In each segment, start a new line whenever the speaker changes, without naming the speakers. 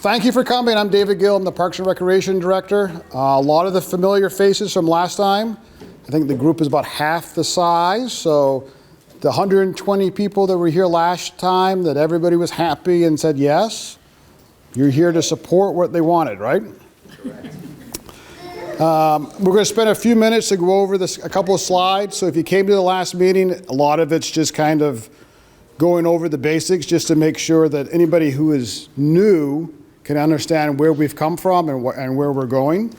Thank you for coming. I'm David Gill. I'm the Parks and Recreation Director. A lot of the familiar faces from last time. I think the group is about half the size. So the 120 people that were here last time, that everybody was happy and said yes, you're here to support what they wanted, right? Correct. We're going to spend a few minutes to go over a couple of slides. So if you came to the last meeting, a lot of it's just kind of going over the basics just to make sure that anybody who is new can understand where we've come from and where we're going.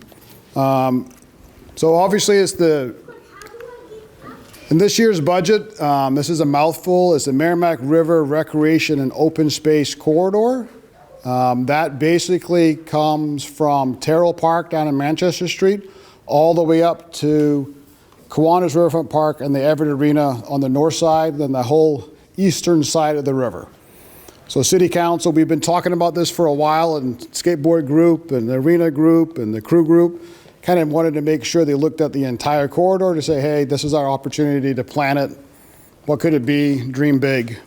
So obviously it's in this year's budget, this is a mouthful, it's the Merrimack River Recreation and Open Space Corridor. That basically comes from Terrill Park down in Manchester Street all the way up to Kiwanis Riverfront Park and the Everett Arena on the north side, then the whole eastern side of the river. So City Council, we've been talking about this for a while, and skateboard group and the arena group and the crew group kind of wanted to make sure they looked at the entire corridor to say, hey, this is our opportunity to plan it. What could it be? Dream big.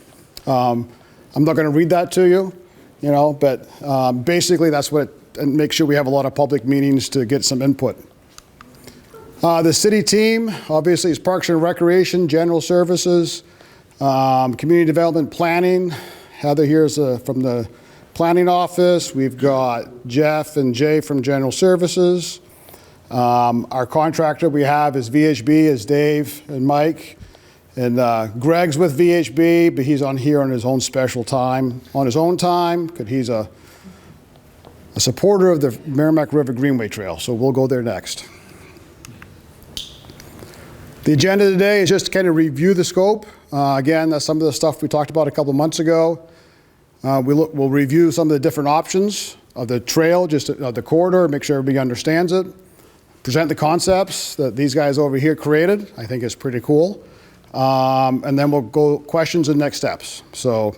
I'm not going to read that to you, but basically that's and make sure we have a lot of public meetings to get some input. The city team, obviously, is Parks and Recreation, General Services, Community Development Planning. Heather here is from the planning office. We've got Jeff and Jay from General Services. Our contractor we have is VHB, is Dave and Mike. And Greg's with VHB, but he's on here on his own special time, on his own time, because he's a supporter of the Merrimack River Greenway Trail. So we'll go there next. The agenda today is just to kind of review the scope. Again, that's some of the stuff we talked about a couple months ago. We'll review some of the different options of the trail, just of the corridor, make sure everybody understands it. Present the concepts that these guys over here created. I think it's pretty cool. And then we'll go questions and next steps. So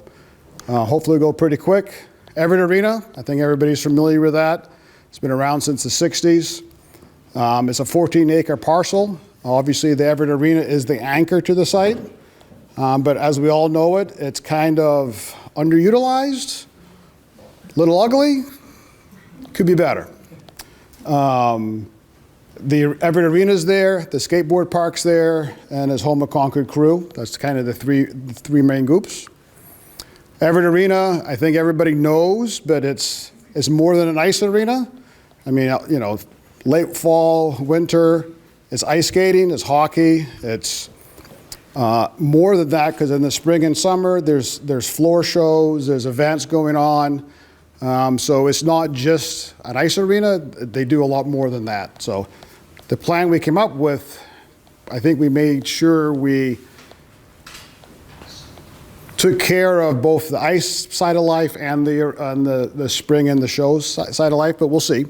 hopefully we'll go pretty quick. Everett Arena, I think everybody's familiar with that. It's been around since the 60s. It's a 14-acre parcel. Obviously, the Everett Arena is the anchor to the site. But as we all know it's kind of underutilized, a little ugly, could be better. The Everett Arena's there, the skateboard park's there, and his home of Concord Crew. That's kind of the three main groups. Everett Arena, I think everybody knows, but it's more than an ice arena. I mean, late fall, winter, it's ice skating, it's hockey, it's more than that, because in the spring and summer, there's floor shows, there's events going on. So it's not just an ice arena, they do a lot more than that. So the plan we came up with, I think we made sure we took care of both the ice side of life and the spring and the shows side of life, but we'll see.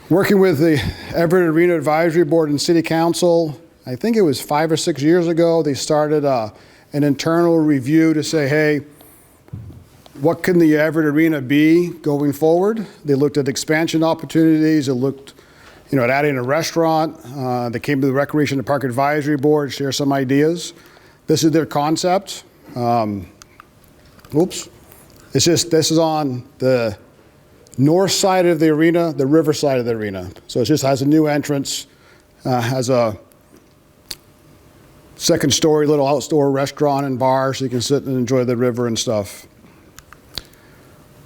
Working with the Everett Arena Advisory Board and City Council, I think it was 5 or 6 years ago, they started an internal review to say, hey, what can the Everett Arena be going forward? They looked at expansion opportunities, they looked at adding a restaurant, they came to the Recreation and Park Advisory Board, share some ideas. This is their concept. This is on the north side of the arena, the river side of the arena. So it just has a new entrance, has a second story little outdoor restaurant and bar so you can sit and enjoy the river and stuff.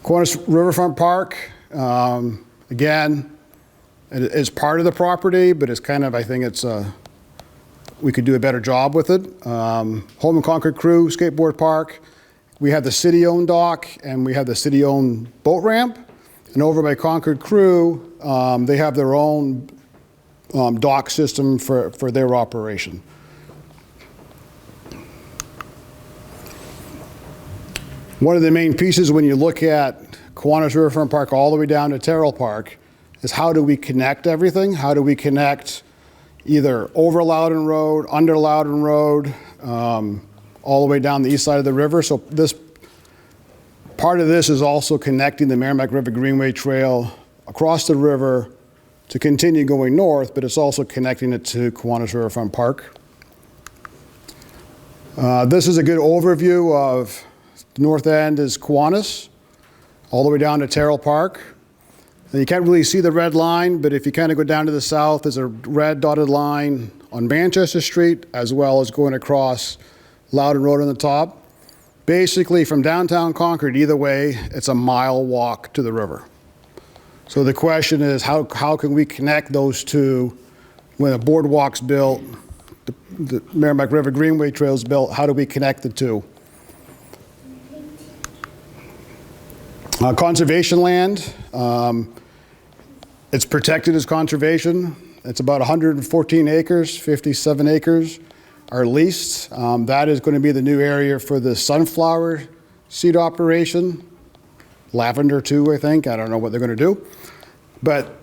Kiwanis Riverfront Park, again, it is part of the property, but it's kind of, I think we could do a better job with it. Home and Concord Crew Skateboard Park. We have the city-owned dock and we have the city-owned boat ramp. And over by Concord Crew, they have their own dock system for their operation. One of the main pieces when you look at Kiwanis Riverfront Park all the way down to Terrill Park is how do we connect everything? How do we connect either over Loudon Road, under Loudon Road, all the way down the east side of the river? So part of this is also connecting the Merrimack River Greenway Trail across the river to continue going north, but it's also connecting it to Kiwanis Riverfront Park. This is a good overview of The north end is Kiwanis, all the way down to Terrill Park. And you can't really see the red line, but if you kind of go down to the south, there's a red dotted line on Manchester Street, as well as going across Loudon Road on the top. Basically, from downtown Concord, either way, it's a mile walk to the river. So the question is, how can we connect those two when a boardwalk's built, the Merrimack River Greenway Trail's built, how do we connect the two? Conservation land, it's protected as conservation. It's about 114 acres, 57 acres are leased. That is going to be the new area for the sunflower seed operation. Lavender too, I think. I don't know what they're going to do. But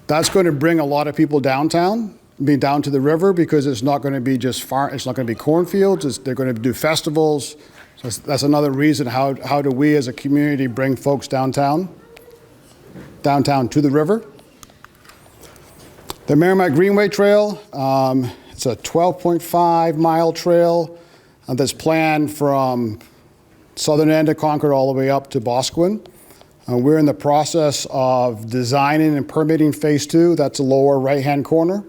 that's going to bring a lot of people downtown, down to the river, because it's not going to be just it's not going to be cornfields. They're going to do festivals. So that's another reason how do we as a community bring folks downtown to the river. The Merrimack Greenway Trail, it's a 12.5 mile trail that's planned from southern end of Concord all the way up to Boscawen. We're in the process of designing and permitting phase 2. That's the lower right-hand corner.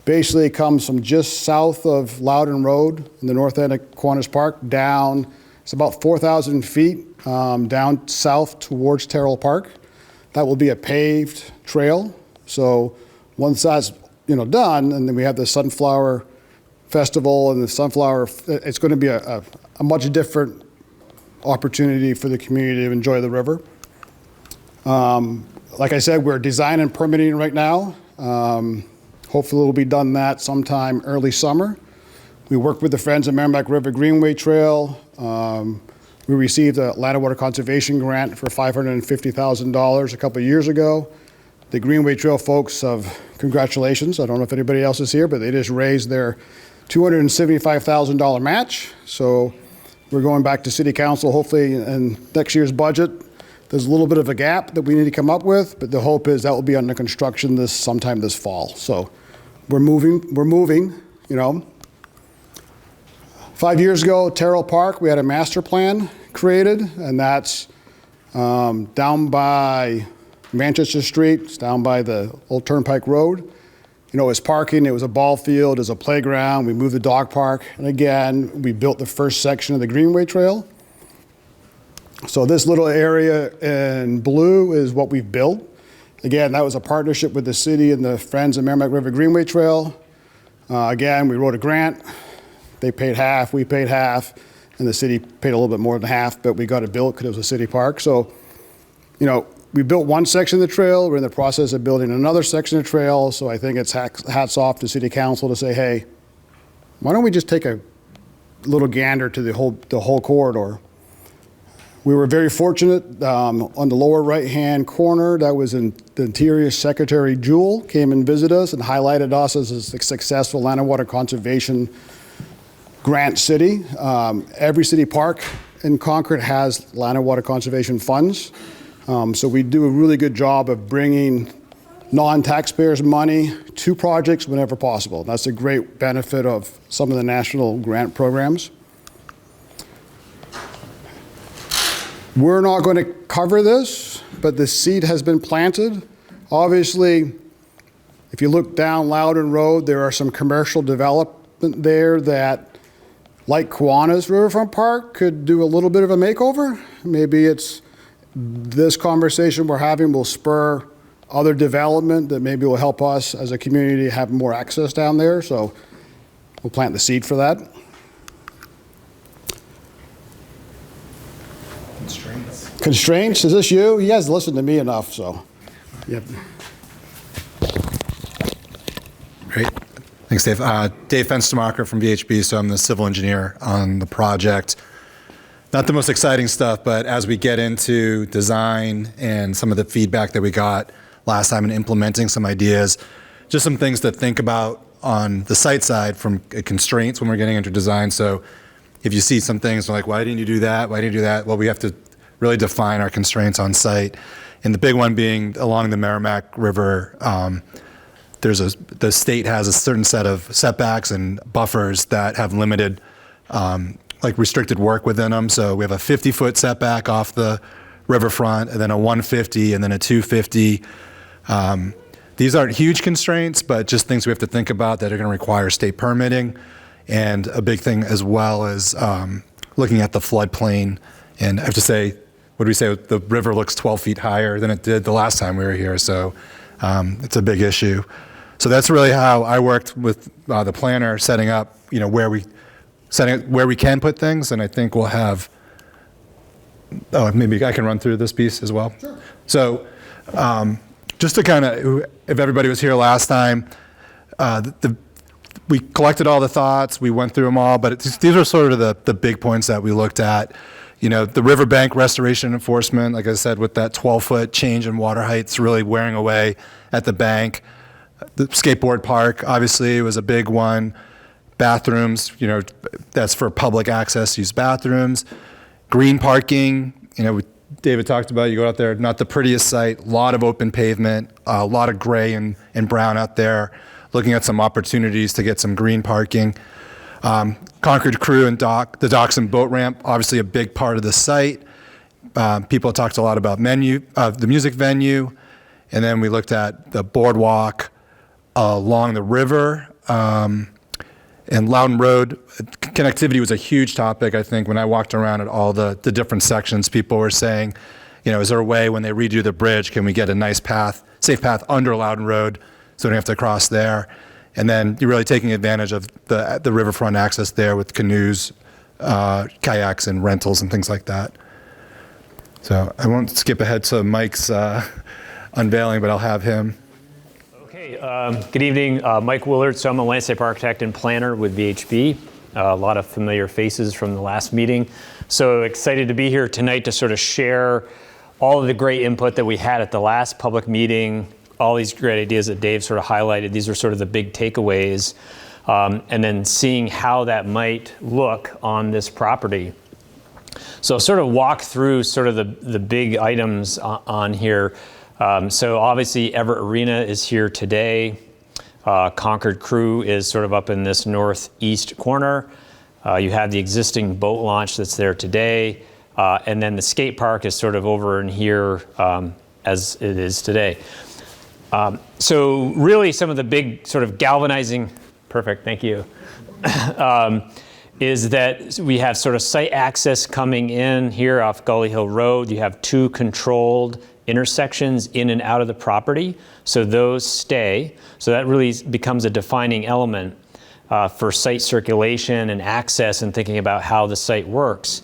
Basically, it comes from just south of Loudon Road in the north end of Kiwanis Park down. It's about 4,000 feet down south towards Terrill Park. That will be a paved trail. So once that's done, and then we have the Sunflower Festival and the Sunflower, it's going to be a much different opportunity for the community to enjoy the river. Like I said, we're designing and permitting right now. Hopefully we'll be done that sometime early summer. We worked with the Friends of Merrimack River Greenway Trail. We received a Land and Water Conservation grant for $550,000 a couple of years ago. The Greenway Trail folks have, congratulations. I don't know if anybody else is here, but they just raised their $275,000 match. So we're going back to City Council, hopefully in next year's budget. There's a little bit of a gap that we need to come up with, but the hope is that will be under construction sometime this fall. So we're moving, 5 years ago, Terrill Park, we had a master plan created, and that's down by Manchester Street. It's down by the old Turnpike Road. It was parking, it was a ball field, it was a playground. We moved the dog park, and again, we built the first section of the Greenway Trail. So this little area in blue is what we've built. Again, that was a partnership with the city and the Friends of Merrimack River Greenway Trail. Again, we wrote a grant. They paid half, we paid half, and the city paid a little bit more than half, but we got it built because it was a city park. So, we built one section of the trail. We're in the process of building another section of the trail. So I think it's hats off to City Council to say, hey, why don't we just take a little gander to the whole corridor? We were very fortunate on the lower right-hand corner. That was the Interior Secretary Jewell came and visited us and highlighted us as a successful land and water conservation grant city. Every city park in Concord has land and water conservation funds. So we do a really good job of bringing non-taxpayers' money to projects whenever possible. That's a great benefit of some of the national grant programs. We're not going to cover this, but the seed has been planted. Obviously, if you look down Loudon Road, there are some commercial development there that, like Kiwanis Riverfront Park, could do a little bit of a makeover. Maybe it's this conversation we're having will spur other development that maybe will help us as a community have more access down there. So we'll plant the seed for that. Constraints, is this you? You guys listen to me enough, so. Yep.
Great. Thanks, Dave. Dave Fenstermacher from VHB, so I'm the civil engineer on the project. Not the most exciting stuff, but as we get into design and some of the feedback that we got last time in implementing some ideas, just some things to think about on the site side from constraints when we're getting into design. So if you see some things like, why didn't you do that? Why didn't you do that? Well, we have to really define our constraints on site. And the big one being along the Merrimack River, the state has a certain set of setbacks and buffers that have limited like restricted work within them. So we have a 50-foot setback off the riverfront, and then a 150, and then a 250. These aren't huge constraints, but just things we have to think about that are going to require state permitting. And a big thing as well is looking at the floodplain. And I have to say, what do we say? The river looks 12 feet higher than it did the last time we were here. So it's a big issue. So that's really how I worked with the planner, setting up, where we can put things. And I think we'll have, maybe I can run through this piece as well.
Sure.
So just to kind of, if everybody was here last time, we collected all the thoughts, we went through them all, but these are sort of the big points that we looked at. The riverbank restoration enforcement, like I said, with that 12-foot change in water heights really wearing away at the bank. The skateboard park, obviously, was a big one. Bathrooms, that's for public access, use bathrooms. Green parking, David talked about, you go out there, not the prettiest site, a lot of open pavement, a lot of gray and brown out there, looking at some opportunities to get some green parking. Concord Crew and the docks and boat ramp, obviously a big part of the site. People talked a lot about the music venue, and then we looked at the boardwalk along the river, and Loudon Road. Connectivity was a huge topic, I think. When I walked around at all the different sections, people were saying, is there a way when they redo the bridge, can we get a nice path, safe path under Loudon Road so we don't have to cross there? And then you're really taking advantage of the riverfront access there with canoes, kayaks, and rentals and things like that. So I won't skip ahead to Mike's unveiling, but I'll have him.
Okay, good evening. Mike Willard. So I'm a landscape architect and planner with VHB. A lot of familiar faces from the last meeting. So excited to be here tonight to sort of share all of the great input that we had at the last public meeting, all these great ideas that Dave sort of highlighted. These are sort of the big takeaways, and then seeing how that might look on this property. So sort of walk through sort of the big items on here. So obviously Everett Arena is here today. Concord Crew is sort of up in this northeast corner. You have the existing boat launch that's there today. And then the skate park is sort of over in here as it is today. So really some of the big sort of galvanizing, perfect, thank you, is that we have sort of site access coming in here off Gully Hill Road. You have two controlled intersections in and out of the property. So those stay. So that really becomes a defining element for site circulation and access and thinking about how the site works.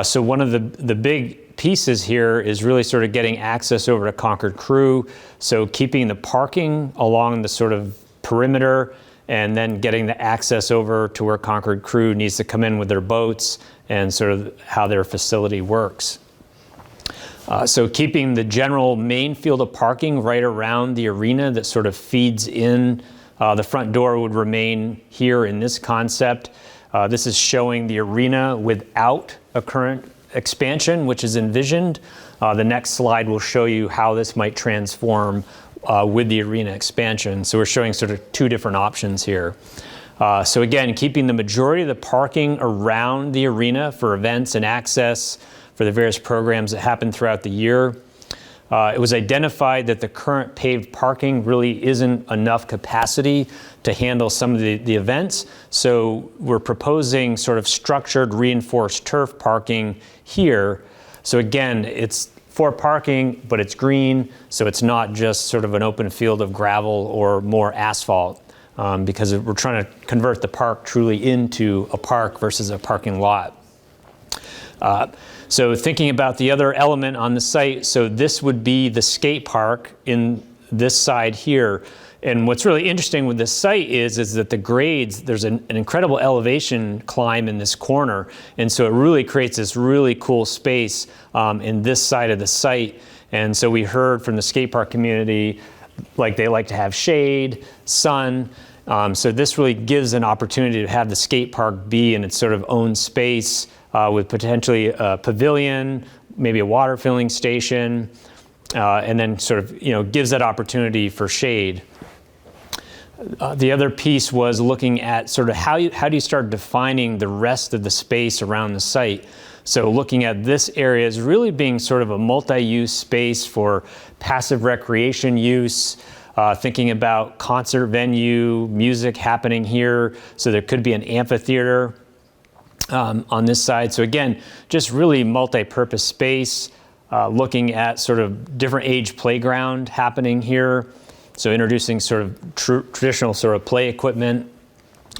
So one of the big pieces here is really sort of getting access over to Concord Crew. So keeping the parking along the sort of perimeter and then getting the access over to where Concord Crew needs to come in with their boats and sort of how their facility works. So keeping the general main field of parking right around the arena that sort of feeds in, the front door would remain here in this concept. This is showing the arena without a current expansion, which is envisioned. The next slide will show you how this might transform with the arena expansion. So we're showing sort of two different options here. So again, keeping the majority of the parking around the arena for events and access for the various programs that happen throughout the year. It was identified that the current paved parking really isn't enough capacity to handle some of the events. So we're proposing sort of structured reinforced turf parking here. So again, it's for parking, but it's green. So it's not just sort of an open field of gravel or more asphalt, because we're trying to convert the park truly into a park versus a parking lot. So thinking about the other element on the site, so this would be the skate park in this side here. And what's really interesting with this site is that the grades, there's an incredible elevation climb in this corner. And so it really creates this really cool space in this side of the site. And so we heard from the skate park community, like they like to have shade, sun. So this really gives an opportunity to have the skate park be in its sort of own space, with potentially a pavilion, maybe a water filling station, and then sort of gives that opportunity for shade. The other piece was looking at sort of how do you start defining the rest of the space around the site. So looking at this area as really being sort of a multi-use space for passive recreation use, thinking about concert venue, music happening here. So there could be an amphitheater on this side. So again, just really multi-purpose space, looking at sort of different age playground happening here. So introducing sort of traditional sort of play equipment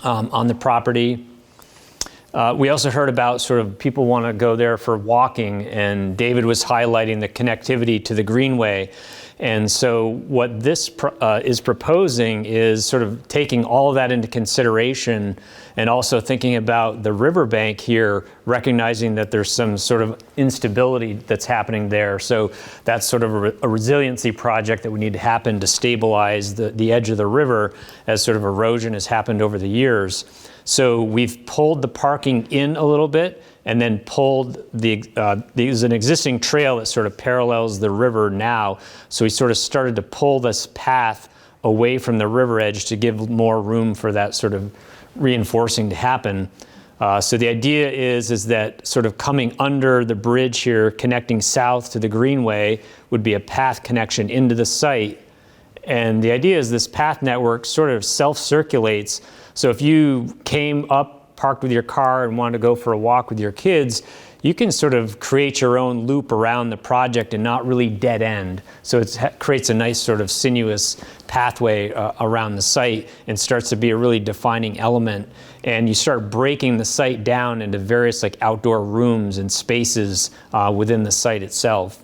on the property. We also heard about sort of people want to go there for walking, and David was highlighting the connectivity to the Greenway. And so what this is proposing is sort of taking all of that into consideration, and also thinking about the riverbank here, recognizing that there's some sort of instability that's happening there. So that's sort of a resiliency project that would need to happen to stabilize the edge of the river as sort of erosion has happened over the years. So we've pulled the parking in a little bit, and then pulled there's an existing trail that sort of parallels the river now. So we sort of started to pull this path away from the river edge to give more room for that sort of reinforcing to happen. So the idea is that sort of coming under the bridge here, connecting south to the Greenway, would be a path connection into the site. And the idea is this path network sort of self-circulates. So if you came up, parked with your car, and wanted to go for a walk with your kids, you can sort of create your own loop around the project and not really dead end. So it creates a nice sort of sinuous pathway around the site, and starts to be a really defining element. And you start breaking the site down into various like outdoor rooms and spaces within the site itself.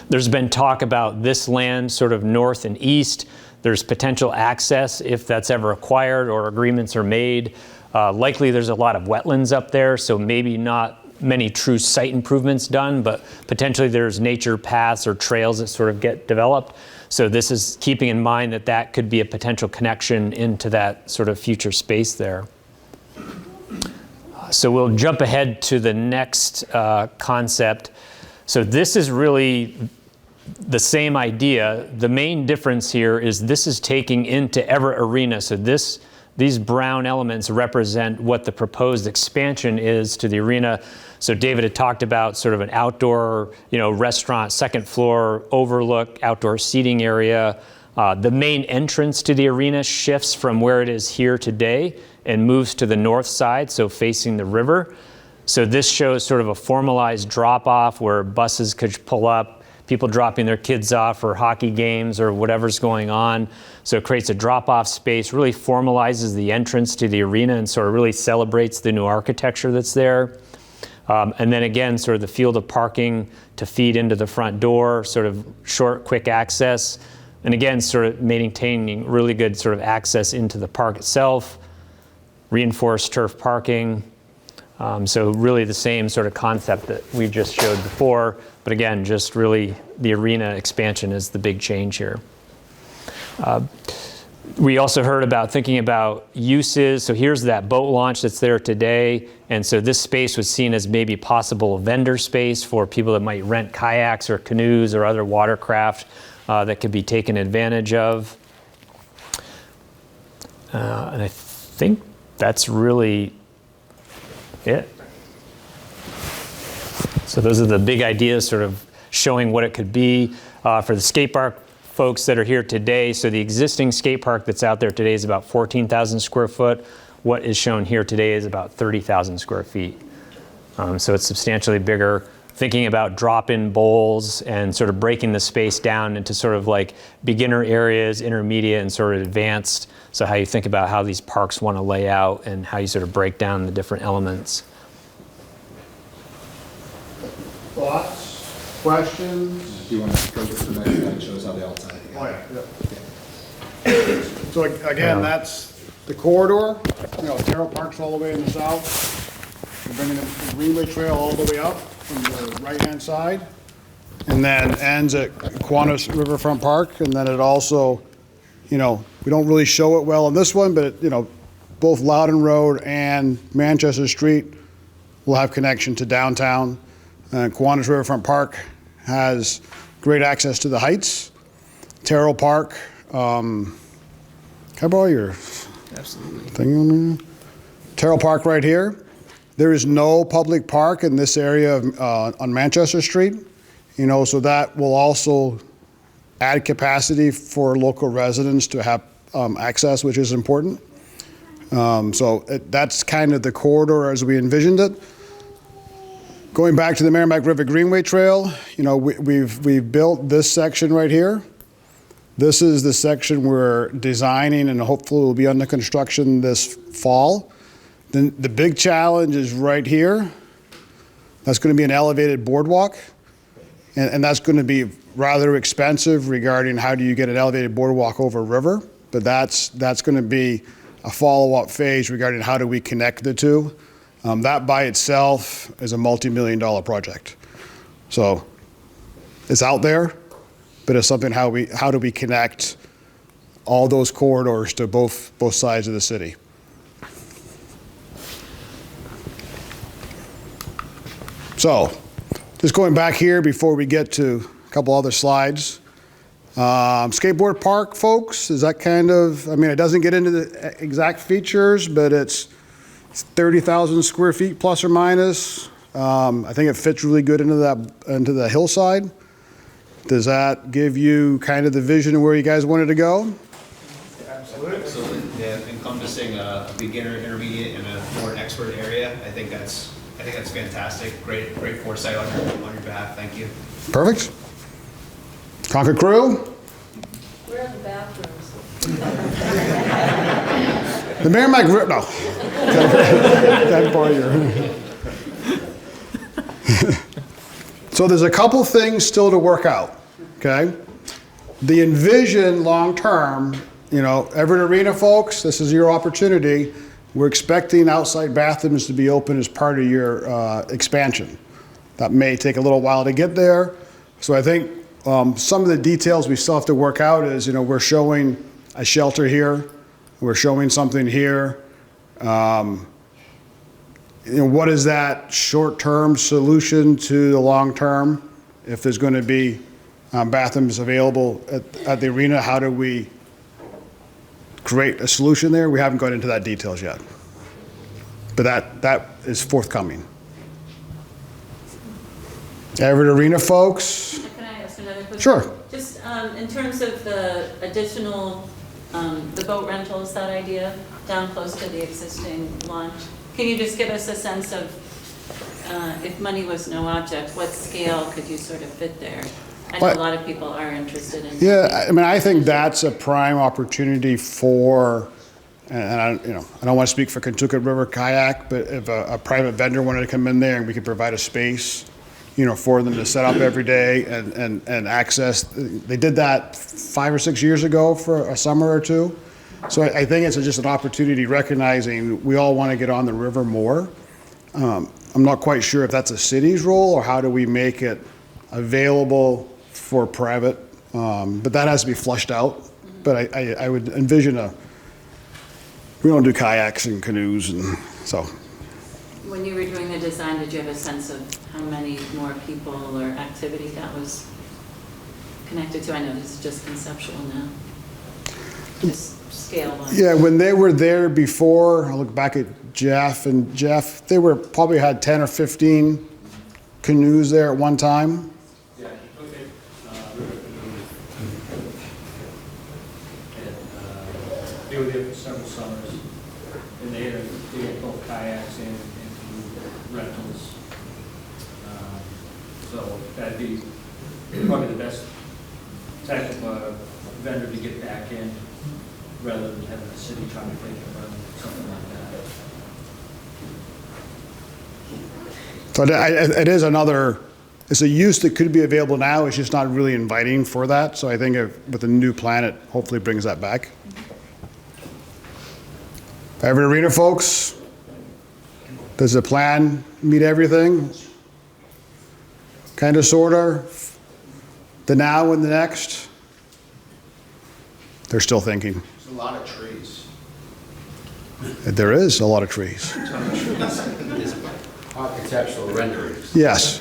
There's been talk about this land sort of north and east. There's potential access if that's ever acquired or agreements are made. Likely there's a lot of wetlands up there, so maybe not many true site improvements done, but potentially there's nature paths or trails that sort of get developed. So this is keeping in mind that that could be a potential connection into that sort of future space there. So we'll jump ahead to the next concept. So this is really the same idea. The main difference here is this is taking into Everett Arena. So these brown elements represent what the proposed expansion is to the arena. So David had talked about sort of an outdoor, restaurant, second floor overlook, outdoor seating area. The main entrance to the arena shifts from where it is here today and moves to the north side, so facing the river. So this shows sort of a formalized drop-off where buses could pull up, people dropping their kids off for hockey games or whatever's going on. So it creates a drop-off space, really formalizes the entrance to the arena, and sort of really celebrates the new architecture that's there. And then again, sort of the field of parking to feed into the front door, sort of short, quick access. And again, sort of maintaining really good sort of access into the park itself, reinforced turf parking. So really the same sort of concept that we just showed before, but again, just really the arena expansion is the big change here. We also heard about thinking about uses. So here's that boat launch that's there today. And so this space was seen as maybe possible vendor space for people that might rent kayaks or canoes or other watercraft that could be taken advantage of. And I think that's really it. So those are the big ideas, sort of showing what it could be for the skate park folks that are here today. So the existing skate park that's out there today is about 14,000 square foot. What is shown here today is about 30,000 square feet. So it's substantially bigger. Thinking about drop-in bowls and sort of breaking the space down into sort of like beginner areas, intermediate, and sort of advanced. So how you think about how these parks want to lay out and how you sort of break down the different elements.
Thoughts, questions?
Do you want to go to the next slide that shows how they all tie together?
Oh, yeah. So again, that's the corridor. Terrill Park's all the way in the south. We're bringing the Greenway Trail all the way up from the right-hand side, and then ends at Kiwanis Riverfront Park. And then it also, we don't really show it well on this one, but both Loudon Road and Manchester Street will have connection to downtown. Kiwanis Riverfront Park has great access to the heights. Terrill Park Can I borrow your thing on there? Terrill Park right here. There is no public park in this area on Manchester Street, so that will also add capacity for local residents to have access, which is important. That's kind of the corridor as we envisioned it. Going back to the Merrimack River Greenway Trail, we've built this section right here. This is the section we're designing and hopefully will be under construction this fall. Then the big challenge is right here. That's going to be an elevated boardwalk, and that's going to be rather expensive regarding how do you get an elevated boardwalk over a river, but that's going to be a follow-up phase regarding how do we connect the two. That by itself is a multi-million-dollar project. So it's out there, but it's something how do we connect all those corridors to both sides of the city. So, just going back here before we get to a couple other slides. Skateboard park, folks, is that kind of, it doesn't get into the exact features, but it's 30,000 square feet plus or minus. I think it fits really good into the hillside. Does that give you kind of the vision of where you guys wanted to go?
Absolutely. Yeah, encompassing a beginner, intermediate, and a more expert area. I think that's fantastic. Great foresight on your behalf. Thank you.
Perfect. Concord crew?
Where are the bathrooms?
The Merrimack River, no. Can I borrow your... So there's a couple things still to work out, okay? The envision long-term, Everett Arena folks, this is your opportunity. We're expecting outside bathrooms to be open as part of your expansion. That may take a little while to get there. So I think some of the details we still have to work out is, we're showing a shelter here. We're showing something here. What is that short-term solution to the long-term? If there's going to be bathrooms available at the arena, how do we create a solution there? We haven't gone into that details yet, but that is forthcoming. Everett Arena folks?
Can I ask another question?
Sure.
Just in terms of the additional, the boat rentals, that idea, down close to the existing launch, can you just give us a sense of, if money was no object, what scale could you sort of fit there? I know a lot of people are interested in.
Yeah, I think that's a prime opportunity for, and I don't want to speak for Kentucky River Kayak, but if a private vendor wanted to come in there and we could provide a space, for them to set up every day and access. They did that 5 or 6 years ago for a summer or two. So I think it's just an opportunity recognizing we all want to get on the river more. I'm not quite sure if that's a city's role or how do we make it available for private, but that has to be flushed out. But I would envision we don't do kayaks and canoes, and so.
When you were doing the design, did you have a sense of how many more people or activity that was connected to? I know this is just conceptual now. Just scale-wise.
Yeah, when they were there before, I look back at Jeff, they probably had 10 or 15 canoes there at one time.
Yeah, okay. And they were there for several summers, and they had both kayaks and canoe rentals. So that'd be probably the best type of vendor to get back in, rather than having the city trying to take it or something like that.
So it is it's a use that could be available now. It's just not really inviting for that. So I think with the new plan, it hopefully brings that back. Everett Arena folks, does the plan meet everything? Kind of, sort of. The now and the next? They're still thinking.
There's a lot of trees.
There is a lot of trees.
Architectural renderings.
Yes.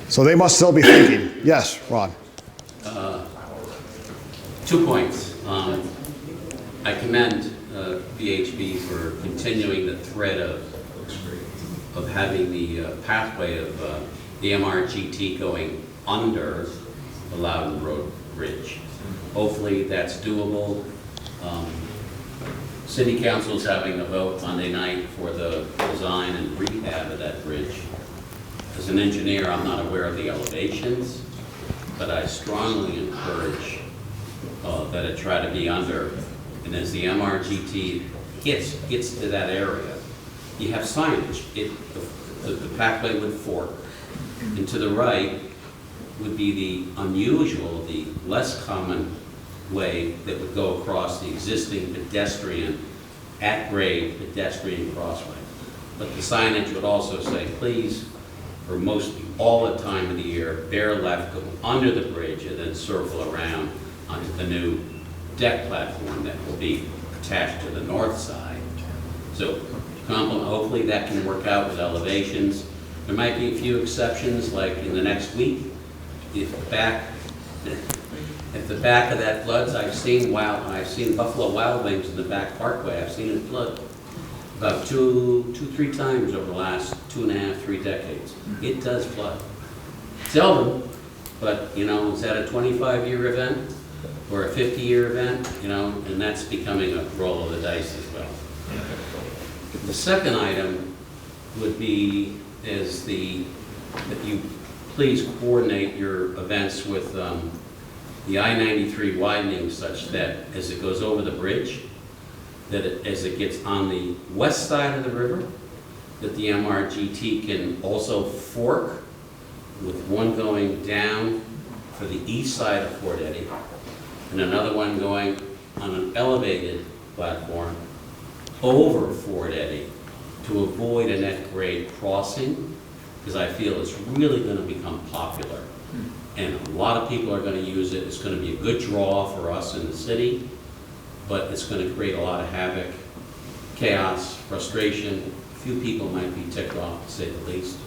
So they must still be thinking. Yes, Ron.
2 points. I commend VHB for continuing the thread of having the pathway of the MRGT going under the Loudon Road Bridge. Hopefully that's doable. City Council's having a vote Monday night for the design and rehab of that bridge. As an engineer, I'm not aware of the elevations, but I strongly encourage that it try to be under. And as the MRGT gets to that area, you have signage. The pathway would fork, and to the right would be the unusual, the less common way that would go across the existing pedestrian, at-grade pedestrian crossway. But the signage would also say, please, for most, all the time of the year, bear left, go under the bridge, and then circle around onto the new deck platform that will be attached to the north side. So hopefully that can work out with elevations. There might be a few exceptions, like in the next week, if the back of that floods. I've seen Buffalo Wild Wings in the back parkway. I've seen it flood about two, 3 times over the last 2.5, 3 decades. It does flood. Seldom, but you know, is that a 25-year event or a 50-year event? You know, and that's becoming a roll of the dice as well. The second item would be that you please coordinate your events with the I-93 widening such that as it goes over the bridge, as it gets on the west side of the river, that the MRGT can also fork with one going down for the east side of Fort Eddy and another one going on an elevated platform over Fort Eddy to avoid a net grade crossing, because I feel it's really going to become popular. And a lot of people are going to use it. It's going to be a good draw for us in the city, but it's going to create a lot of havoc, chaos, frustration. A few people might be ticked off, to say the least,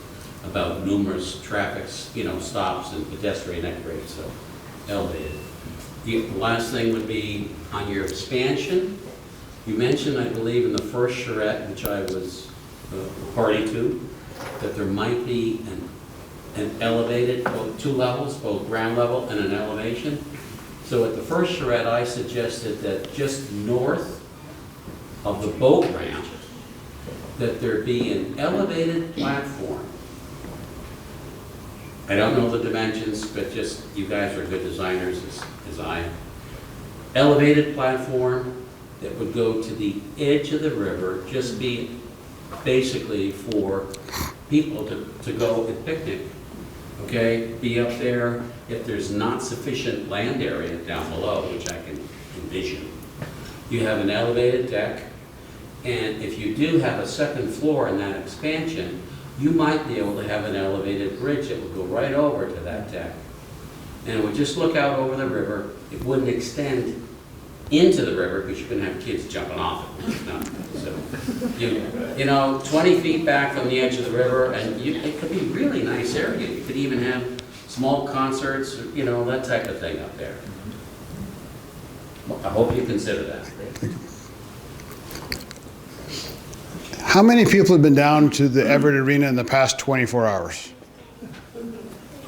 about numerous traffic, stops and pedestrian net grades, so elevated. The last thing would be on your expansion. You mentioned, I believe, in the first charrette, which I was party to, that there might be an elevated, both 2 levels, both ground level and an elevation. So at the first charrette, I suggested that just north of the boat ramp, that there be an elevated platform. I don't know the dimensions, but just, you guys are good designers as I am. Elevated platform that would go to the edge of the river, just be basically for people to go and picnic. Okay, be up there. If there's not sufficient land area down below, which I can envision, you have an elevated deck, and if you do have a second floor in that expansion, you might be able to have an elevated bridge that would go right over to that deck, and it would just look out over the river. It wouldn't extend into the river because you're going to have kids jumping off it. No. So, you know, 20 feet back from the edge of the river, and it could be a really nice area. You could even have small concerts, that type of thing up there. I hope you consider that.
How many people have been down to the Everett Arena in the past 24 hours?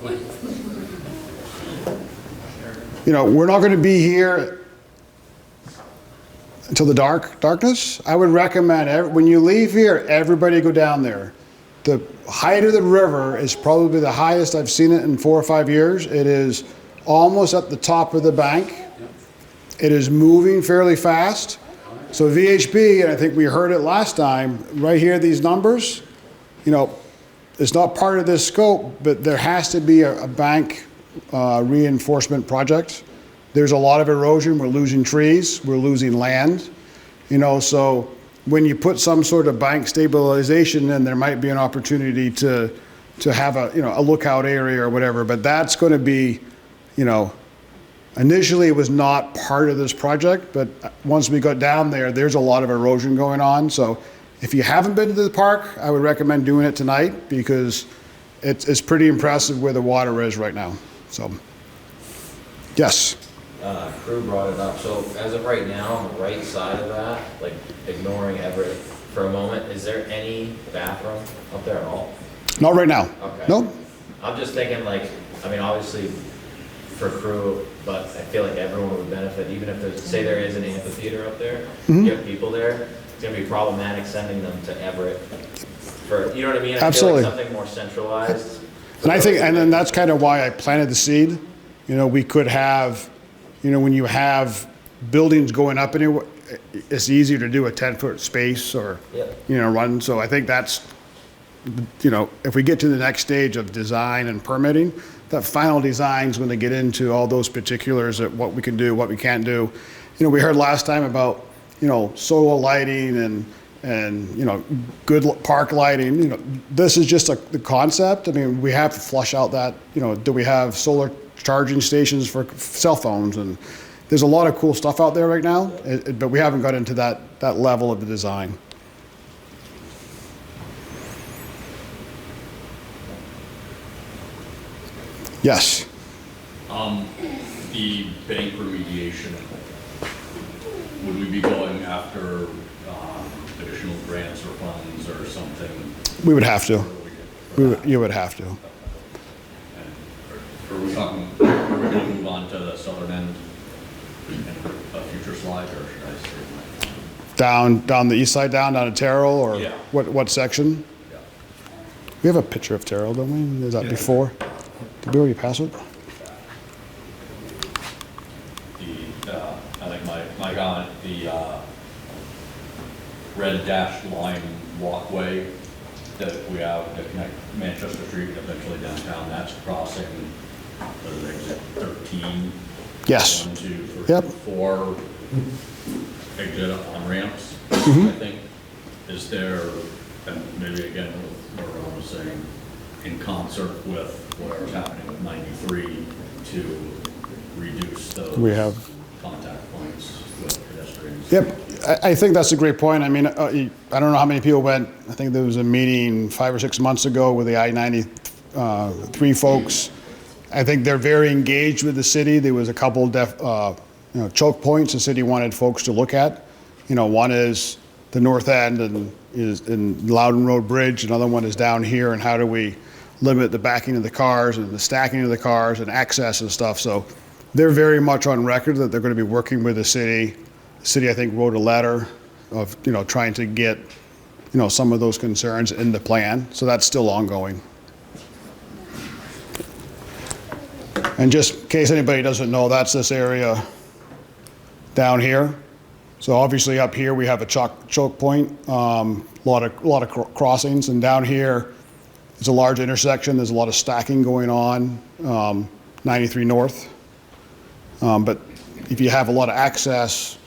20.
We're not going to be here until the darkness. I would recommend, when you leave here, everybody go down there. The height of the river is probably the highest I've seen it in 4 or 5 years. It is almost at the top of the bank. It is moving fairly fast. So VHB, and I think we heard it last time, right here, these numbers, it's not part of this scope, but there has to be a bank reinforcement project. There's a lot of erosion. We're losing trees. We're losing land. So when you put some sort of bank stabilization in, there might be an opportunity to have a lookout area or whatever. But that's going to be, initially it was not part of this project, but once we got down there, there's a lot of erosion going on. So if you haven't been to the park, I would recommend doing it tonight, because it's pretty impressive where the water is right now. So, yes.
Crew brought it up. So as of right now, on the right side of that, like ignoring Everett for a moment, is there any bathroom up there at all?
Not right now.
Okay.
Nope.
I'm just thinking like, I mean, obviously for crew, but I feel like everyone would benefit, even if there's, say there is an amphitheater up there, you have people there, it's gonna be problematic sending them to Everett for, you know what I mean?
Absolutely.
I feel like something more centralized.
And I think, and then that's kind of why I planted the seed. You know, we could have, you know, when you have buildings going up anywhere, it's easier to do a 10-foot space or,
Yep.
you know, run. So I think that's, you know, if we get to the next stage of design and permitting, that final design is going to get into all those particulars of what we can do, what we can't do. You know, we heard last time about, you know, solar lighting and you know, good park lighting. You know, this is just the concept. I mean, we have to flush out that, you know, do we have solar charging stations for cell phones? And there's a lot of cool stuff out there right now, but we haven't got into that level of the design. Yes.
The bank remediation, would we be going after additional grants or funds or something?
We would have to. You would have to.
And are we talking, are we going to move on to the southern end in a future slide, or should I say?
Down the east side, down to Terrill, or
Yeah.
what section?
Yeah.
We have a picture of Terrill, don't we? Is that
Yeah.
before? Did we already pass it?
I think my comment, the red dashed line walkway that we have to connect Manchester Street and eventually downtown, that's crossing, what is it, exit 13?
Yes.
1, 2, 3,
Yep.
4 exit on ramps, I think. Is there, and maybe again, what Ron was saying, in concert with whatever's happening with 93 to reduce those
We have.
contact points with pedestrians?
Yep, I think that's a great point. I mean, I don't know how many people went. I think there was a meeting 5 or 6 months ago with the I-93 folks. I think they're very engaged with the city. There was a couple choke points the city wanted folks to look at. You know, one is the north end and is in Loudon Road Bridge. Another one is down here, and how do we limit the backing of the cars and the stacking of the cars and access and stuff. So they're very much on record that they're going to be working with the city. The city, I think, wrote a letter of, you know, trying to get, you know, some of those concerns in the plan. So that's still ongoing. And just in case anybody doesn't know, that's this area down here. So obviously up here we have a choke point, lot of crossings, and down here it's a large intersection. There's a lot of stacking going on, 93 North. But if you have a lot of access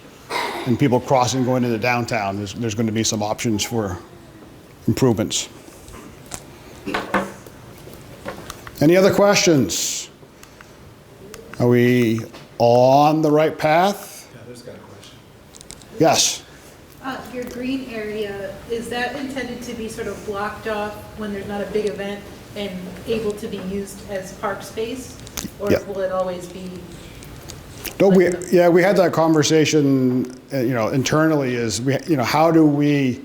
and people crossing going into downtown, there's going to be some options for improvements. Any other questions? Are we on the right path?
Yeah, there's got a question.
Yes.
Your green area, is that intended to be sort of blocked off when there's not a big event and able to be used as park space? Or
Yeah.
will it always be?
No, we had that conversation, you know, internally how do we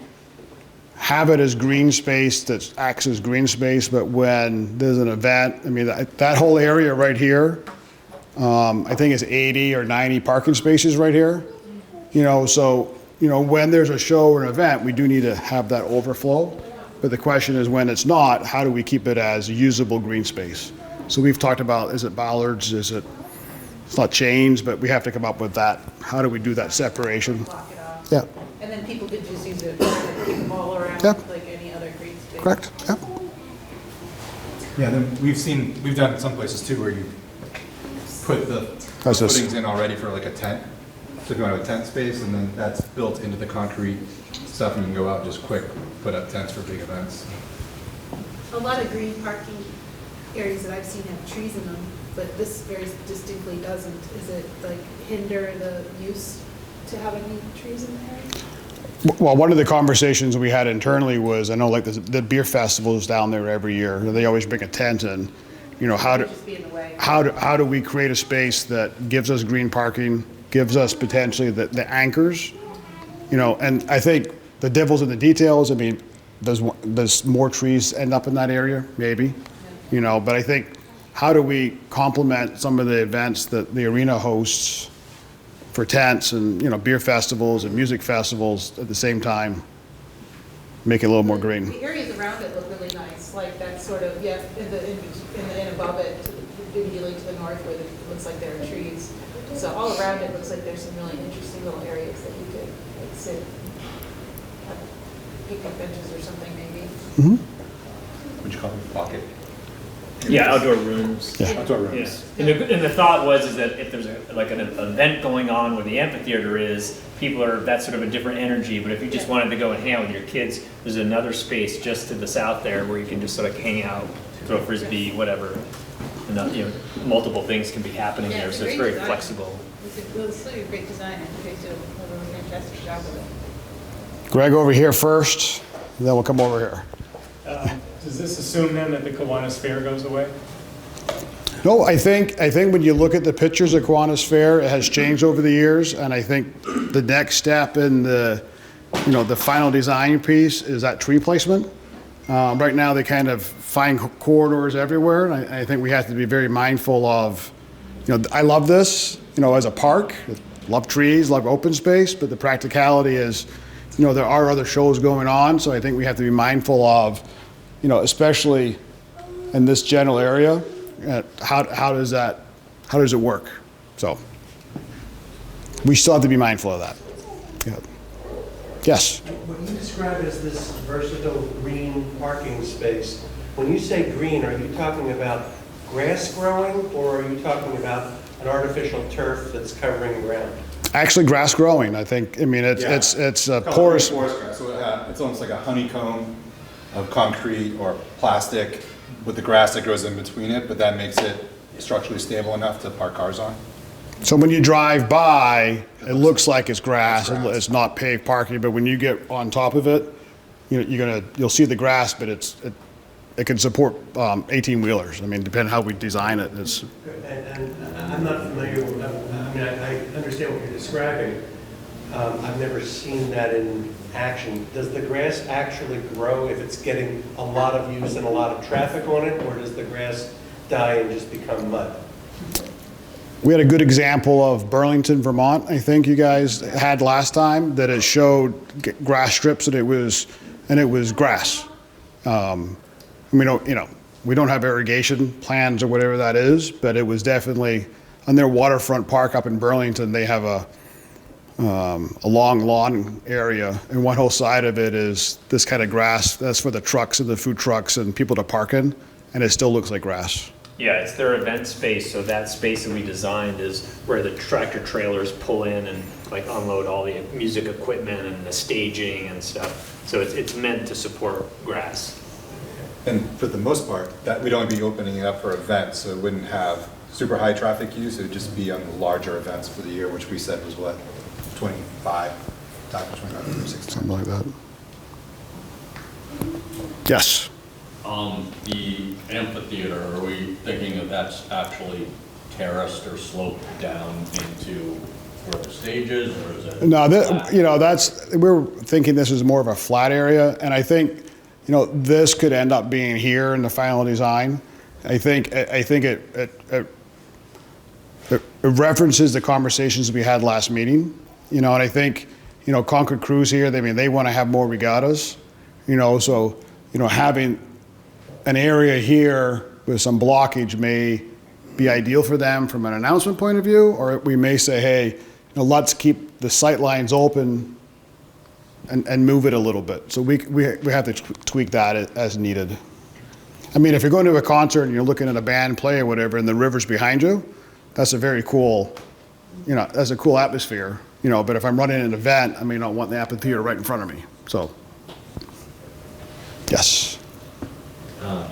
have it as green space that acts as green space, but when there's an event, I mean, that whole area right here, I think it's 80 or 90 parking spaces right here. You know, so, you know, when there's a show or an event, we do need to have that overflow. But the question is, when it's not, how do we keep it as usable green space? So we've talked about, is it bollards, it's not chains, but we have to come up with that. How do we do that separation?
Block it off?
Yeah,
And then people could just use it to keep them all around,
Yep.
like any other green space?
correct, yep.
Yeah, then we've done some places too where you put the
How's this?
footings in already for like a tent. So if you want to have a tent space, and then that's built into the concrete stuff, and you can go out and just quick put up tents for big events.
A lot of green parking areas that I've seen have trees in them, but this very distinctly doesn't. Is it like hinder the use to have any trees in the area?
Well, one of the conversations we had internally was, I know like the beer festival is down there every year. They always bring a tent in. you know, how
It
do,
would just be in the way.
how do we create a space that gives us green parking, gives us potentially the anchors, you know, and I think the devil's in the details. I mean, does more trees end up in that area? Maybe, you know, but I think how do we complement some of the events that the arena hosts for tents and, you know, beer festivals and music festivals at the same time, make it a little more green.
The areas around it look really nice, like that sort of, yeah, and above it, immediately to the north where it looks like there are trees. So all around it looks like there's some really interesting little areas that you could like sit, have picnic benches or something maybe.
Would you call it pocket?
Yeah, outdoor rooms.
Yeah.
Outdoor
Yeah.
rooms.
And the thought was is that if there's like an event going on where the amphitheater is, that's sort of a different energy. But if you just wanted to go and hang out with your kids, there's another space just to the south there where you can just sort of hang out, throw frisbee, whatever. And you know, multiple things can be happening there, so it's very flexible.
It's a great design, and they do a really fantastic job with it.
Greg over here first, then we'll come over here.
Does this assume then that the Kiwanis Fair goes away?
No, I think when you look at the pictures of Kiwanis Fair, it has changed over the years, and I think the next step in the, you know, the final design piece is that tree placement. Right now, they kind of find corridors everywhere, and I think we have to be very mindful of, you know, I love this, you know, as a park, love trees, love open space, but the practicality is, you know, there are other shows going on, so I think we have to be mindful of, you know, especially in this general area, how does it work? So we still have to be mindful of that. Yeah. Yes.
What you describe as this versatile green parking space, when you say green, are you talking about grass growing, or are you talking about an artificial turf that's covering ground?
Actually, grass growing, I think. I mean, it's porous.
Forest grass. So it's almost like a honeycomb of concrete or plastic with the grass that grows in between it, but that makes it structurally stable enough to park cars on.
So when you drive by, it looks like it's grass. It's not paved parking, but when you get on top of it, you know, you'll see the grass, but it can support 18-wheelers. I mean, depending how we design it.
And I'm not familiar with, I mean, I understand what you're describing. I've never seen that in action. Does the grass actually grow if it's getting a lot of use and a lot of traffic on it, or does the grass die and just become mud?
We had a good example of Burlington, Vermont, I think you guys had last time, that it showed grass strips and it was grass. We don't have irrigation plans or whatever that is, but it was definitely on their waterfront park up in Burlington. They have a long lawn area, and one whole side of it is this kind of grass. That's for the trucks and the food trucks and people to park in, and it still looks like grass.
Yeah, it's their event space, so that space that we designed is where the tractor trailers pull in and like unload all the music equipment and the staging and stuff. So it's meant to support grass.
And for the most part, that we'd only be opening it up for events, so it wouldn't have super high traffic use. It would just be on the larger events for the year, which we said was what, 25 times, 25, 60.
Something like that. Yes.
The amphitheater, are we thinking that that's actually terraced or sloped down into where the stage is, or is it?
No, we're thinking this is more of a flat area, and I think, this could end up being here in the final design. I think it references the conversations we had last meeting, and I think, Concord Cruise here, they want to have more regattas, so, having an area here with some blockage may be ideal for them from an announcement point of view, or we may say, hey, let's keep the sight lines open and move it a little bit. So we have to tweak that as needed. I mean, if you're going to a concert and you're looking at a band play or whatever, and the river's behind you, that's a very cool, that's a cool atmosphere, but if I'm running an event, I may not want the amphitheater right in front of me, so. Yes.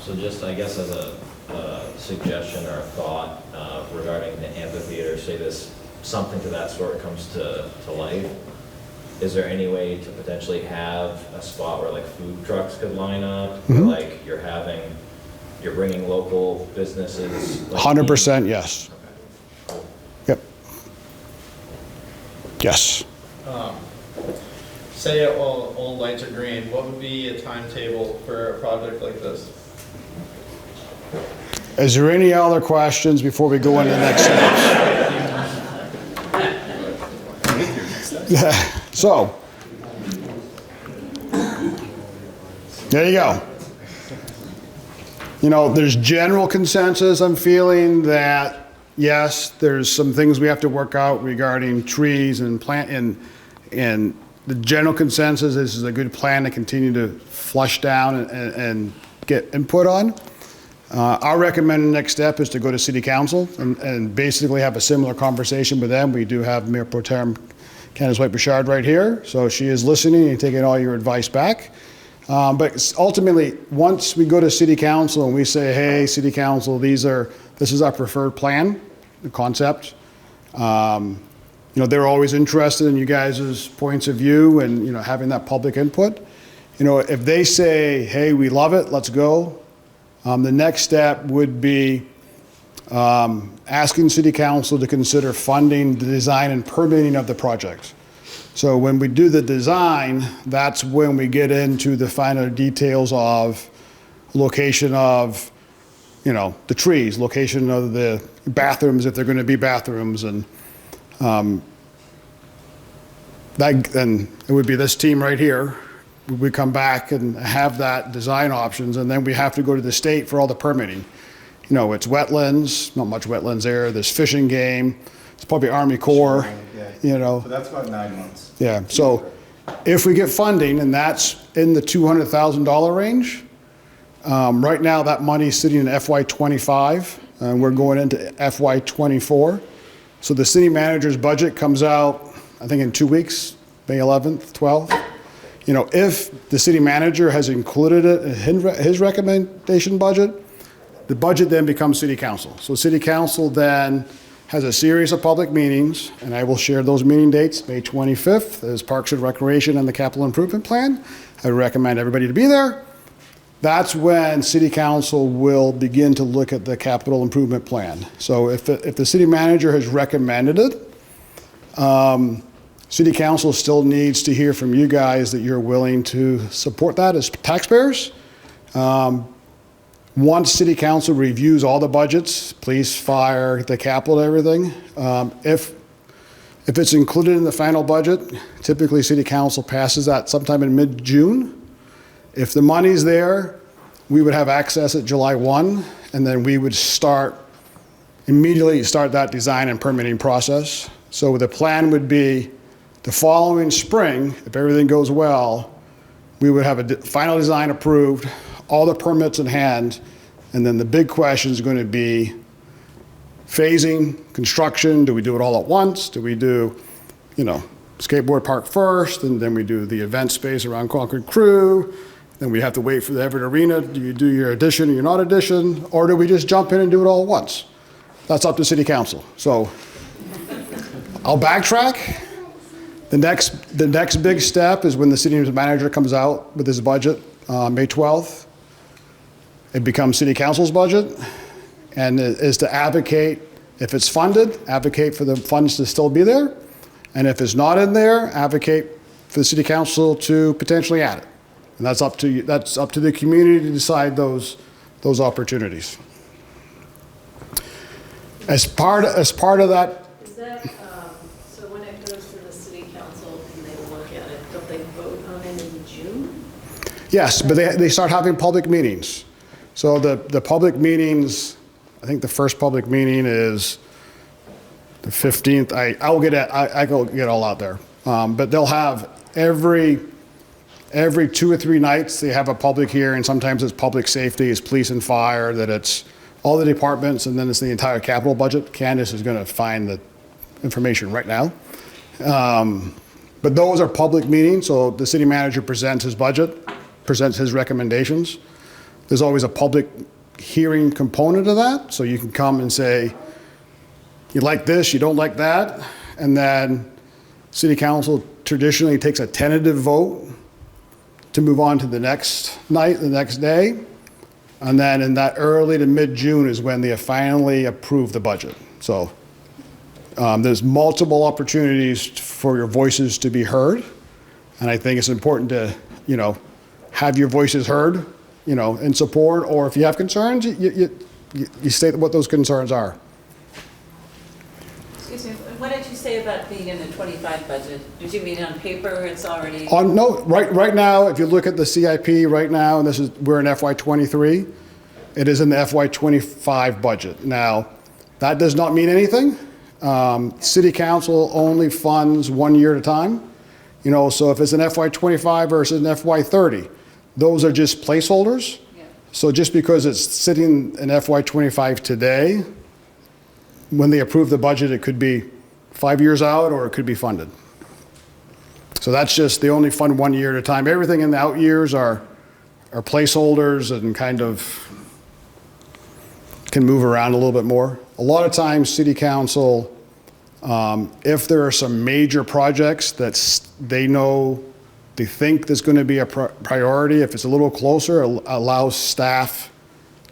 So just, I guess, as a suggestion or a thought regarding the amphitheater, say this, something to that sort comes to life, is there any way to potentially have a spot where like food trucks could line up?
Mm-hmm.
Or like you're you're bringing local businesses? like
100% yes. Yep. Yes.
Say all lights are green, what would be a timetable for a project like this?
Is there any other questions before we go into the next steps? So, there you go. You know, there's general consensus, I'm feeling, that yes, there's some things we have to work out regarding trees and plant, and the general consensus is a good plan to continue to flush down and get input on. Our recommended next step is to go to City Council and basically have a similar conversation with them. We do have Mayor Pro Tem Candace White-Bouchard right here, so she is listening and taking all your advice back. But ultimately, once we go to City Council and we say, hey, City Council, this is our preferred plan, the concept. You know, they're always interested in you guys' points of view and, you know, having that public input. You know, if they say, hey, we love it, let's go, the next step would be asking City Council to consider funding the design and permitting of the project. So when we do the design, that's when we get into the finer details of location of, you know, the trees, location of the bathrooms, if they're going to be bathrooms, and then it would be this team right here. We come back and have that design options, and then we have to go to the state for all the permitting. You know, it's wetlands, not much wetlands there. There's fishing game. It's probably Army Corps, you know.
So that's about 9 months.
Yeah, so if we get funding, and that's in the $200,000 range, right now that money is sitting in FY25, and we're going into FY24. So the city manager's budget comes out, I think in 2 weeks, May 11th, 12th. You know, if the city manager has included it in his recommendation budget, the budget then becomes City Council. So City Council then has a series of public meetings, and I will share those meeting dates. May 25th is Parks and Recreation and the Capital Improvement Plan. I recommend everybody to be there. That's when City Council will begin to look at the capital improvement plan. So if the city manager has recommended it, City Council still needs to hear from you guys that you're willing to support that as taxpayers. Once City Council reviews all the budgets, police, fire, the capital, everything, if it's included in the final budget, typically City Council passes that sometime in mid-June. If the money's there, we would have access at July 1, and then we would immediately start that design and permitting process. So the plan would be the following spring, if everything goes well, we would have a final design approved, all the permits in hand, and then the big question is going to be phasing, construction. Do we do it all at once? Do we do, you know, skateboard park first, and then we do the event space around Concord Crew? Then we have to wait for the Everett Arena. Do you do your addition or your not addition? Or do we just jump in and do it all at once? That's up to City Council. So I'll backtrack. The next big step is when the city manager comes out with his budget, May 12th. It becomes City Council's budget, and it is to advocate, if it's funded, advocate for the funds to still be there. And if it's not in there, advocate for the City Council to potentially add it. And that's up to you, that's up to the community to decide those opportunities. As part of that.
Is that, so when it goes to the city council and they look at it, don't they vote on it in June?
Yes, but they start having public meetings. So the public meetings, I think the first public meeting is the 15th. I go get all out there. But they'll have every 2 or 3 nights, they have a public hearing. Sometimes it's public safety, it's police and fire, that it's all the departments, and then it's the entire capital budget. Candace is going to find the information right now. But those are public meetings, so the city manager presents his budget, presents his recommendations. There's always a public hearing component of that, so you can come and say, you like this, you don't like that, and then City Council traditionally takes a tentative vote to move on to the next night, the next day. And then in that early to mid-June is when they finally approve the budget. So there's multiple opportunities for your voices to be heard. And I think it's important to, have your voices heard, in support, or if you have concerns, you state what those concerns are.
Excuse me, what did you say about being in the 25 budget? Did you mean on paper it's already?
No, right now, if you look at the CIP right now, and we're in FY23, it is in the FY25 budget. Now, that does not mean anything. City council only funds 1 year at a time. So if it's an FY25 versus an FY30, those are just placeholders.
Yeah.
So just because it's sitting in FY25 today, when they approve the budget, it could be 5 years out or it could be funded. So that's just, they only fund 1 year at a time. Everything in the out years are placeholders and kind of can move around a little bit more. A lot of times, city council, if there are some major projects that they think there's going to be a priority, if it's a little closer, it allows staff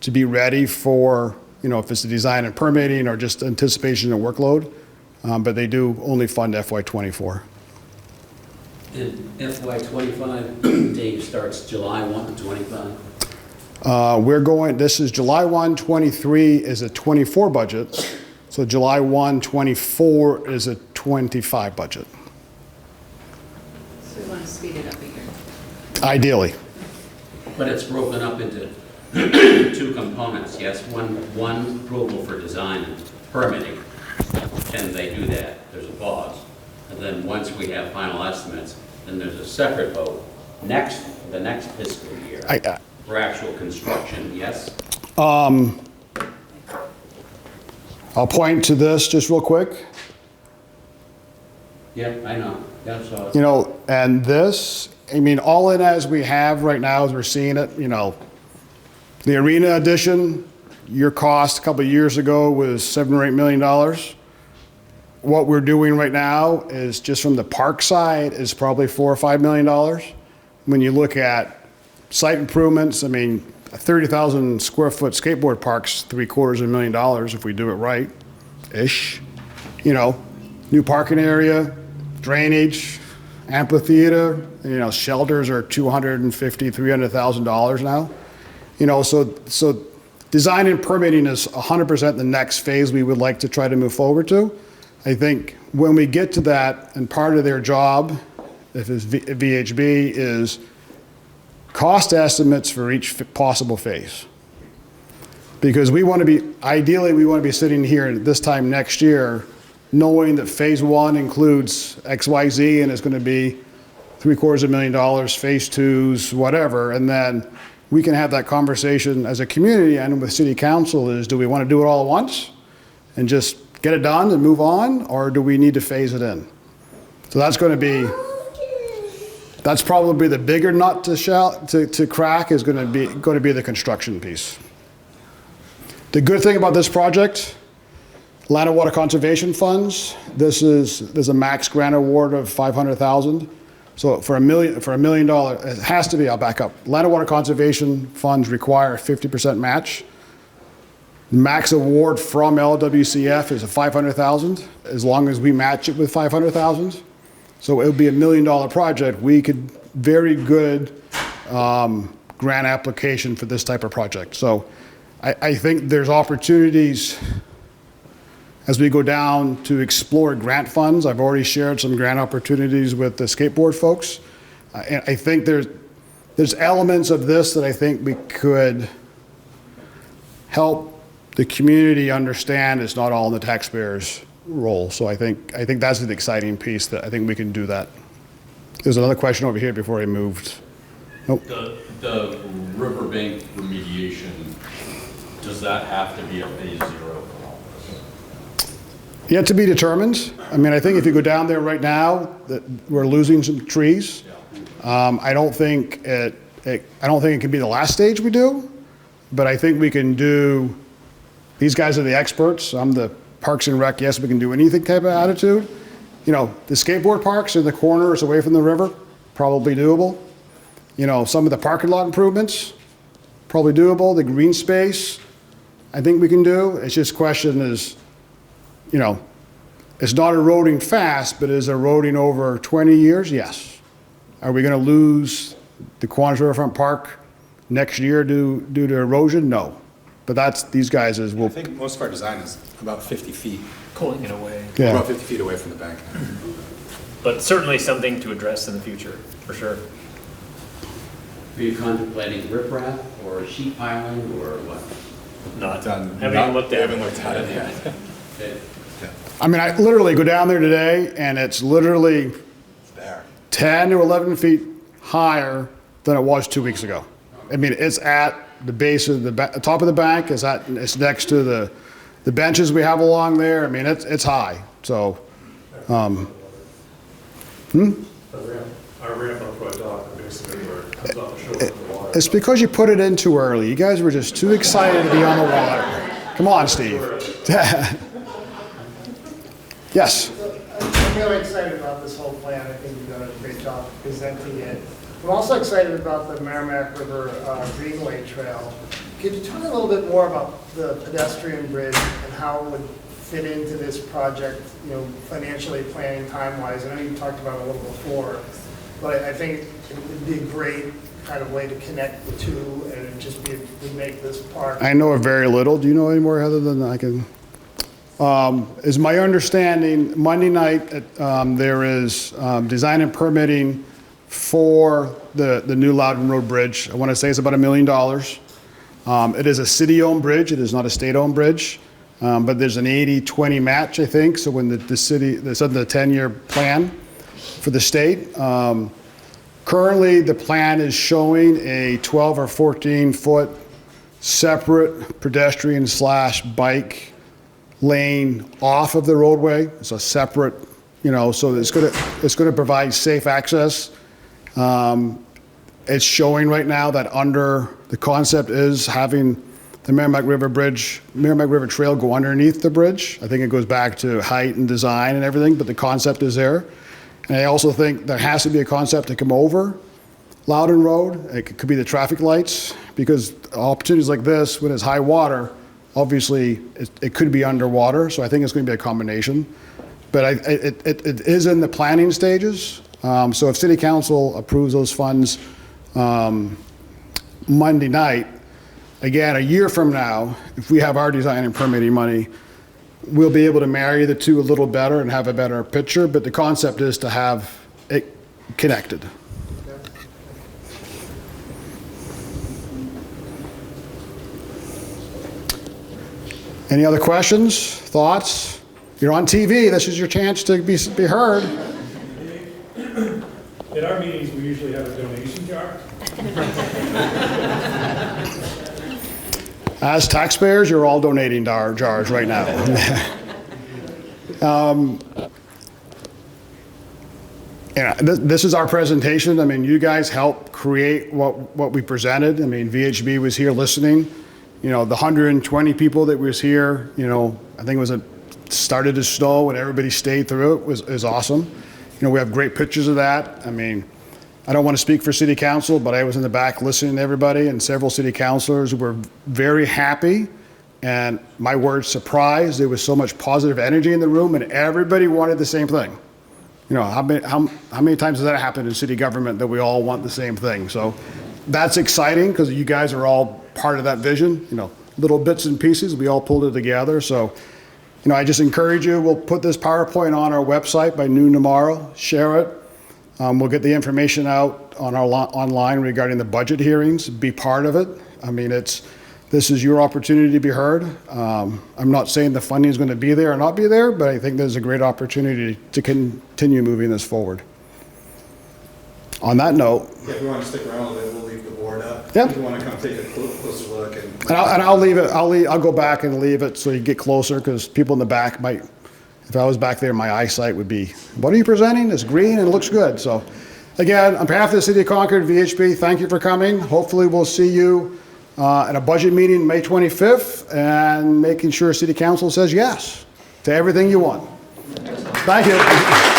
to be ready for, if it's the design and permitting or just anticipation of workload. But they do only fund FY24.
And FY25, Dave, starts July 1 to 25?
This is July 1, 23 is a 24 budget. So July 1, 24 is a 25 budget.
So we want to speed it up a year.
Ideally.
But it's broken up into two components, yes? One approval for design and permitting, and they do that, there's a pause. And then once we have final estimates, then there's a separate vote the next fiscal year for actual construction, yes?
I'll point to this just real quick.
Yeah, I know. That's all.
And this, all in as we have right now, as we're seeing it, the arena addition, your cost a couple of years ago was $7 or $8 million. What we're doing right now is just from the park side is probably $4 or $5 million. When you look at site improvements, a 30,000 square foot skateboard park's $750,000 if we do it right, ish. New parking area, drainage, amphitheater, shelters are $250,000, $300,000 now. So design and permitting is 100% the next phase we would like to try to move forward to. I think when we get to that, and part of their job, if it's VHB, is cost estimates for each possible phase. Because ideally we want to be sitting here at this time next year knowing that phase 1 includes XYZ and it's going to be $750,000, phase 2's whatever, and then we can have that conversation as a community and with city council is, do we want to do it all at once and just get it done and move on, or do we need to phase it in? So that's probably the bigger nut to crack is going to be the construction piece. The good thing about this project, Land and Water Conservation Funds, there's a max grant award of $500,000. So for $1 million, it has to be, I'll back up. Land and Water Conservation Funds require a 50% match. Max award from LWCF is a $500,000, as long as we match it with $500,000. So it would be $1 million project. We could, very good grant application for this type of project. So I think there's opportunities as we go down to explore grant funds. I've already shared some grant opportunities with the skateboard folks. And I think there's elements of this that I think we could help the community understand it's not all in the taxpayer's role. So I think that's an exciting piece that I think we can do that. There's another question over here before I moved. Nope.
The riverbank remediation, does that have to be a phase 0 for all this?
Yet to be determined. I think if you go down there right now, that we're losing some trees. I don't think it can be the last stage we do, but I think we can do. These guys are the experts. I'm the Parks and Rec. Yes, we can do anything type of attitude. The skateboard parks in the corners away from the river, probably doable. Some of the parking lot improvements, probably doable. The green space, I think we can do. It's just question is, you know, it's not eroding fast, but is it eroding over 20 years? Yes. Are we going to lose the Kiwanis Riverfront Park next year due to erosion? No. But that's, these guys is,
I
will,
think most of our design is about 50 feet,
Pulling it away.
yeah.
about 50 feet away from the bank.
But certainly something to address in the future, for sure.
Are you contemplating riprap or sheet piling or what?
Not
Done.
haven't even looked at
Haven't
it.
looked at it yet.
Okay.
I mean, I literally go down there today and it's literally
It's there.
10 to 11 feet higher than it was 2 weeks ago. I mean, it's at the base of the top of the bank. It's next to the benches we have along there. I mean, it's high. So,
Our ramp up to our dock, basically where it comes off the shore of the water.
it's because you put it in too early. You guys were just too excited to be on the water. Come on, Steve. Yes.
I'm really excited about this whole plan. I think you've done a great job presenting it. I'm also excited about the Merrimack River Greenway Trail. Could you talk a little bit more about the pedestrian bridge and how it would fit into this project, you know, financially, planning, time-wise? I know you talked about it a little before, but I think it would be a great kind of way to connect the two and it'd just be, would make this park.
I know very little. Do you know any more, Heather, than I can? Is my understanding, Monday night, there is design and permitting for the new Loudon Road Bridge. I want to say it's about $1 million. It is a city-owned bridge. It is not a state-owned bridge. But there's an 80-20 match, I think. So when the city, it's under the 10-year plan for the state. Currently, the plan is showing a 12 or 14-foot separate pedestrian / bike lane off of the roadway. It's a separate, you know, so it's going to provide safe access. It's showing right now that under, the concept is having the Merrimack River Trail go underneath the bridge. I think it goes back to height and design and everything, but the concept is there. And I also think there has to be a concept to come over Loudon Road. It could be the traffic lights, because opportunities like this, when it's high water, obviously it could be underwater. So I think it's going to be a combination. But it is in the planning stages. So if City Council approves those funds Monday night, again, a year from now, if we have our design and permitting money, we'll be able to marry the two a little better and have a better picture, but the concept is to have it connected. Any other questions, thoughts? You're on TV, this is your chance to be heard.
At our meetings, we usually have a donation jar.
As taxpayers, you're all donating to our jars right now. This is our presentation. I mean, you guys helped create what we presented. I mean, VHB was here listening. You know, the 120 people that was here, you know, I think it started to snow and everybody stayed through it is awesome. You know, we have great pictures of that. I mean, I don't want to speak for City Council, but I was in the back listening to everybody, and several city councilors were very happy, and my word, surprised. There was so much positive energy in the room, and everybody wanted the same thing. You know, how many times has that happened in city government that we all want the same thing? So that's exciting, because you guys are all part of that vision. You know, little bits and pieces, we all pulled it together. So, you know, I just encourage you, we'll put this PowerPoint on our website by noon tomorrow, share it. We'll get the information out on our online regarding the budget hearings, be part of it. I mean, this is your opportunity to be heard. I'm not saying the funding is going to be there or not be there, but I think there's a great opportunity to continue moving this forward. On that note.
If you want to stick around a little bit, we'll leave the board up.
Yep.
If you want to come take a closer look.
And I'll leave it, I'll go back and leave it so you get closer, because people in the back might, if I was back there, my eyesight would be, what are you presenting? It's green and it looks good. So again, on behalf of the City of Concord, VHB, thank you for coming. Hopefully we'll see you at a budget meeting May 25th and making sure City Council says yes to everything you want. Thank you.